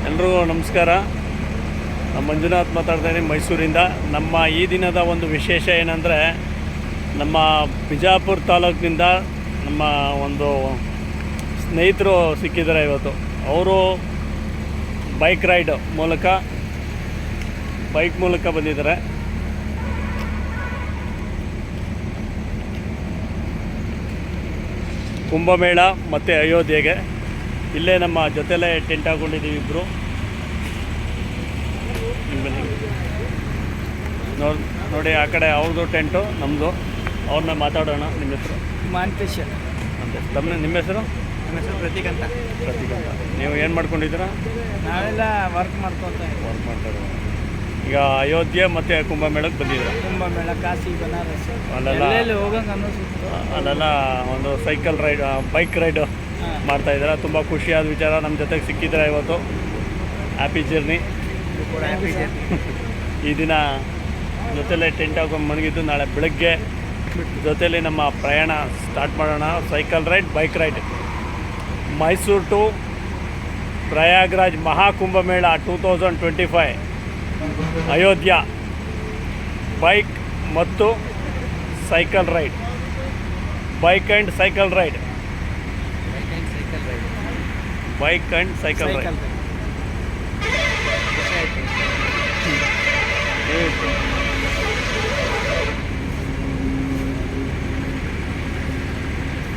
ಎಲ್ರಿಗೂ ನಮಸ್ಕಾರ. ಮಂಜುನಾಥ್ ಮಾತಾಡ್ತಾಯಿದ್ದೀನಿ ಮೈಸೂರಿಂದ. ನಮ್ಮ ಈ ದಿನದ ಒಂದು ವಿಶೇಷ ಏನಂದರೆ, ನಮ್ಮ ಬಿಜಾಪುರ ತಾಲೂಕಿನಿಂದ ನಮ್ಮ ಒಂದು ಸ್ನೇಹಿತರು ಸಿಕ್ಕಿದ್ದಾರೆ ಇವತ್ತು. ಅವರು ಬೈಕ್ ಮೂಲಕ ಬಂದಿದ್ದಾರೆ. ಕುಂಭಮೇಳ ಮತ್ತು ಅಯೋಧ್ಯೆಗೆ ಇಲ್ಲೇ ನಮ್ಮ ಜೊತೆಲೇ ಟೆಂಟ್ ಹಾಕ್ಕೊಂಡಿದ್ದೀವಿ ಇಬ್ಬರು. ನೋಡಿ ಆ ಕಡೆ ಅವ್ರದ್ದು ಟೆಂಟು, ನಮ್ಮದು. ಅವ್ರನ್ನ ಮಾತಾಡೋಣ. ನಿಮ್ಮ ಹೆಸರು? ಮಾಂತೇಶ್ ಅಂತ. ನಿಮ್ಮ ಹೆಸರು? ನನ್ನ ಹೆಸರು ಪ್ರತೀಕ್ ಅಂತ. ನೀವು ಏನು ಮಾಡ್ಕೊಂಡಿದ್ದೀರಾ? ನಾವೆಲ್ಲ ವರ್ಕ್ ಮಾಡ್ತಾರೆ. ಈಗ ಅಯೋಧ್ಯೆ ಮತ್ತು ಕುಂಭಮೇಳಕ್ಕೆ ಬಂದಿದ್ದೀರಾ? ಕುಂಭಮೇಳ, ಕಾಶಿ, ಬನಾರಸ್, ಅಲ್ಲೆಲ್ಲ ಹೋಗಂಗೆ ಅನ್ನಿಸುತ್ತೆ. ಅಲ್ಲೆಲ್ಲ ಒಂದು ಬೈಕ್ ರೈಡು ಮಾಡ್ತಾಯಿದ್ದಾರೆ. ತುಂಬ ಖುಷಿಯಾದ ವಿಚಾರ. ನಮ್ಮ ಜೊತೆಗೆ ಸಿಕ್ಕಿದ್ರೆ ಇವತ್ತು. Happy journey. ಈ ದಿನ ಜೊತೆಲೇ ಟೆಂಟ್ ಹಾಕೊಂಡು ಮಣಗಿದ್ದು, ನಾಳೆ ಬೆಳಗ್ಗೆ ಜೊತೆಲಿ ನಮ್ಮ ಪ್ರಯಾಣ ಸ್ಟಾರ್ಟ್ ಮಾಡೋಣ. Bike ride Mysuru to Prayagraj Maha Kumbh Mela 2025 Ayodhya bike ಮತ್ತು cycle ride. Bike and cycle ride.